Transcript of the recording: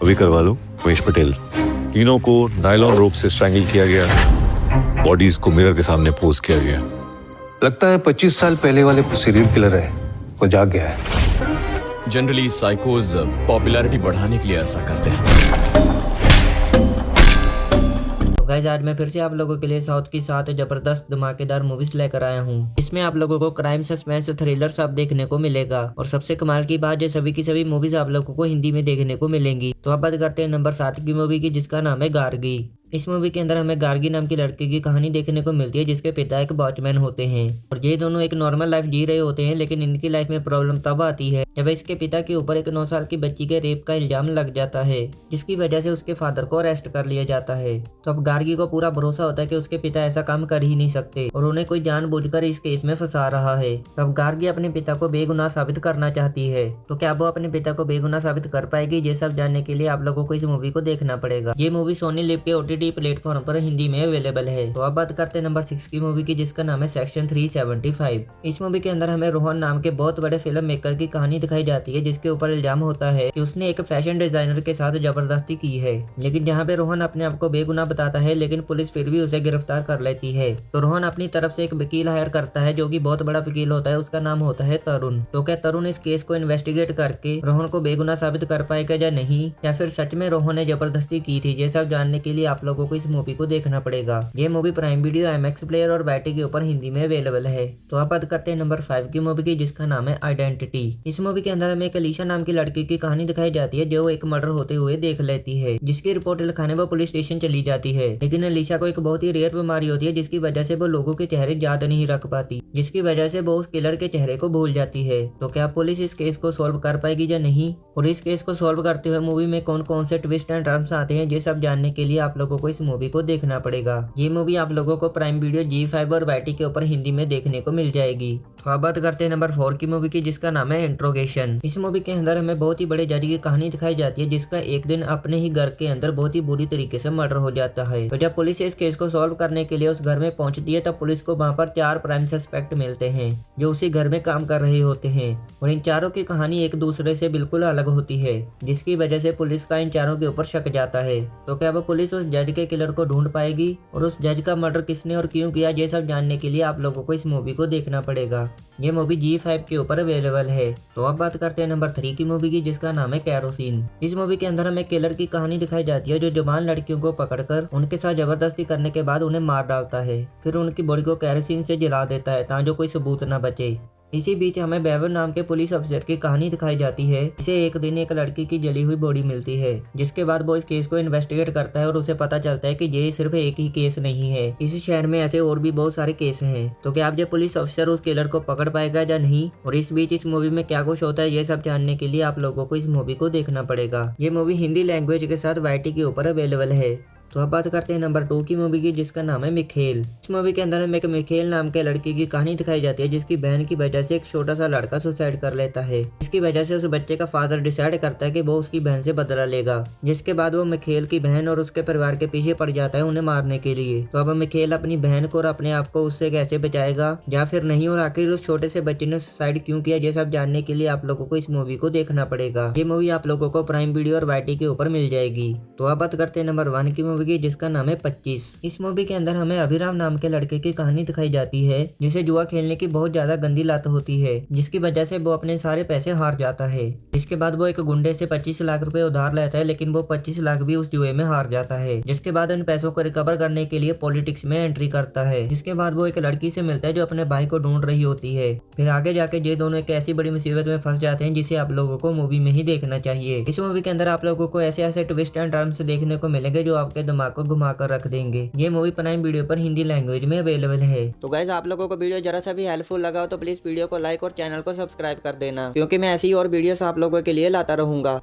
अभी करवा लो। उमेश पटेल, तीनों को नायलॉन रोप से स्ट्रैंगल किया गया, बॉडीज को मिरर के सामने पोज किया गया। लगता है 25 साल पहले वाले सीरियल किलर है, वो जाग गया है। जनरली साइकोज पॉपुलैरिटी बढ़ाने के लिए ऐसा करते हैं। तो गाइस आज मैं फिर से आप लोगों के लिए साउथ की 7 जबरदस्त धमाकेदार मूवीज लेकर आया हूँ। इसमें आप लोगों को क्राइम, सस्पेंस, थ्रिलर सब देखने को मिलेगा और सबसे कमाल की बात, ये सभी की सभी मूवीज आप लोगों को हिंदी में देखने को मिलेंगी। तो अब बात करते हैं नंबर 7 की मूवी की, जिसका नाम है गार्गी। इस मूवी के अंदर हमें गार्गी नाम की लड़की की कहानी देखने को मिलती है, जिसके पिता एक वॉचमैन होते हैं और ये दोनों एक नॉर्मल लाइफ जी रहे होते हैं। लेकिन इनकी लाइफ में प्रॉब्लम तब आती है जब इसके पिता के ऊपर एक 9 साल की बच्ची के रेप का इल्जाम लग जाता है, जिसकी वजह से उसके फादर को अरेस्ट कर लिया जाता है। तो अब गार्गी को पूरा भरोसा होता है कि उसके पिता ऐसा काम कर ही नहीं सकते और उन्हें कोई जानबूझकर इस केस में फंसा रहा है। तो अब गार्गी अपने पिता को बेगुनाह साबित करना चाहती है। तो क्या वो अपने पिता को बेगुनाह साबित कर पाएगी? ये सब जानने के लिए आप लोगों को इस मूवी को देखना पड़ेगा। ये मूवी सोनी लिव के OTT प्लेटफॉर्म पर हिंदी में अवेलेबल है। तो अब बात करते हैं नंबर 6 की मूवी की, जिसका नाम है सेक्शन 375। इस मूवी के अंदर हमें रोहन नाम के बहुत बड़े फिल्म मेकर की कहानी दिखाई जाती है, जिसके ऊपर इल्जाम होता है कि उसने एक फैशन डिजाइनर के साथ जबरदस्ती की है। लेकिन जहाँ पे रोहन अपने आप को बेगुनाह बताता है, लेकिन पुलिस फिर भी उसे गिरफ्तार कर लेती है। तो रोहन अपनी तरफ से एक वकील हायर करता है, जो कि बहुत बड़ा वकील होता है। उसका नाम होता है तरुण। तो क्या तरुण इस केस को इन्वेस्टिगेट करके रोहन को बेगुनाह साबित कर पाएगा या नहीं, या फिर सच में रोहन ने जबरदस्ती की थी? ये सब जानने के लिए आप लोगों को इस मूवी को देखना पड़ेगा। ये movie prime video, IMAX player और वाईटी के ऊपर हिंदी में अवेलेबल है। तो अब बात करते हैं नंबर 5 की मूवी की, जिसका नाम है आइडेंटिटी। इस मूवी के अंदर हमें एक अलीशा नाम की लड़की की कहानी दिखाई जाती है, जो एक मर्डर होते हुए देख लेती है, जिसकी रिपोर्ट लिखाने वो पुलिस स्टेशन चली जाती है। लेकिन अलीशा को एक बहुत ही रेयर बीमारी होती है, जिसकी वजह से वो लोगों के चेहरे याद नहीं रख पाती, जिसकी वजह से वो उस किलर के चेहरे को भूल जाती है। तो क्या पुलिस इस केस को सॉल्व कर पाएगी या नहीं, और इस केस को सॉल्व करते हुए मूवी में कौन कौन से ट्विस्ट एंड टर्न्स आते हैं, ये सब जानने के लिए आप लोगों को इस मूवी को देखना पड़ेगा। ये मूवी आप लोगों को प्राइम वीडियो, G5 और वाईटी के ऊपर हिंदी में देखने को मिल जाएगी। तो अब बात करते हैं नंबर 4 की मूवी की, जिसका नाम है इंट्रोगेशन। इस मूवी के अंदर हमें बहुत ही बड़े जज की कहानी दिखाई जाती है, जिसका एक दिन अपने ही घर के अंदर बहुत ही बुरी तरीके से मर्डर हो जाता है। तो जब पुलिस इस केस को सॉल्व करने के लिए उस घर में पहुंचती है, तब पुलिस को वहां पर 4 प्राइम सस्पेक्ट मिलते हैं, जो उसी घर में काम कर रहे होते हैं, और इन चारों की कहानी एक दूसरे से बिल्कुल अलग होती है, जिसकी वजह से पुलिस का इन चारों के ऊपर शक जाता है। तो क्या वो पुलिस उस जज के किलर को ढूंढ पाएगी, और उस जज का मर्डर किसने और क्यों किया, ये सब जानने के लिए आप लोगों को इस मूवी को देखना पड़ेगा। ये मूवी G5 के ऊपर अवेलेबल है। तो अब बात करते हैं नंबर 3 की मूवी की, जिसका नाम है कैरोसिन। इस मूवी के अंदर हमें किलर की कहानी दिखाई जाती है, जो जवान लड़कियों को पकड़कर उनके साथ जबरदस्ती करने के बाद उन्हें मार डालता है, फिर उनकी बॉडी को कैरोसिन से जला देता है, ताकि कोई सबूत न बचे। इसी बीच हमें वैभव नाम के पुलिस अफसर की कहानी दिखाई जाती है। इसे एक दिन एक लड़की की जली हुई बॉडी मिलती है, जिसके बाद वो इस केस को इन्वेस्टिगेट करता है और उसे पता चलता है कि ये सिर्फ एक ही केस नहीं है, इस शहर में ऐसे और भी बहुत सारे केस हैं। तो क्या अब ये पुलिस अफसर उस किलर को पकड़ पाएगा या नहीं, और इस बीच इस मूवी में क्या कुछ होता है, ये सब जानने के लिए आप लोगों को इस मूवी को देखना पड़ेगा। ये मूवी हिंदी लैंग्वेज के साथ वाईटी के ऊपर अवेलेबल है। तो अब बात करते हैं नंबर 2 की मूवी की, जिसका नाम है मिखेल। इस मूवी के अंदर हमें एक मिखेल नाम के लड़की की कहानी दिखाई जाती है, जिसकी बहन की वजह से एक छोटा सा लड़का सुसाइड कर लेता है। इसकी वजह से उस बच्चे का फादर डिसाइड करता है कि वो उसकी बहन से बदला लेगा, जिसके बाद वो मिखेल की बहन और उसके परिवार के पीछे पड़ जाता है उन्हें मारने के लिए। तो अब मिखेल अपनी बहन को और अपने आप को उससे कैसे बचाएगा या फिर नहीं, और आखिर उस छोटे से बच्चे ने सुसाइड क्यों किया, ये सब जानने के लिए आप लोगों को इस मूवी को देखना पड़ेगा। ये मूवी आप लोगों को प्राइम वीडियो और वाईटी के ऊपर मिल जाएगी। तो अब बात करते हैं नंबर 1 की मूवी की, जिसका नाम है 25। इस मूवी के अंदर हमें अभिराम नाम के लड़के की कहानी दिखाई जाती है, जिसे जुआ खेलने की बहुत ज्यादा गंदी लत होती है, जिसकी वजह से वो अपने सारे पैसे हार जाता है। इसके बाद वो एक गुंडे से 25 लाख रुपए उधार लेता है, लेकिन वो 25 लाख भी उस जुए में हार जाता है। जिसके बाद उन पैसों को रिकवर करने के लिए पॉलिटिक्स में एंट्री करता है। इसके बाद वो एक लड़की से मिलता है, जो अपने भाई को ढूंढ रही होती है। फिर आगे जाके ये दोनों एक ऐसी बड़ी मुसीबत में फंस जाते हैं, जिसे आप लोगों को मूवी में ही देखना चाहिए। इस मूवी के अंदर आप लोगों को ऐसे ऐसे ट्विस्ट एंड टर्न्स देखने को मिलेंगे, जो आपके दिमाग को घुमा कर रख देंगे। ये मूवी प्राइम वीडियो पर हिंदी लैंग्वेज में अवेलेबल है। तो गाइस आप लोगों को वीडियो जरा सा भी हेल्पफुल लगा हो तो प्लीज वीडियो को लाइक और चैनल को सब्सक्राइब कर देना, क्योंकि मैं ऐसी और वीडियोस आप लोगों के लिए लाता रहूंगा।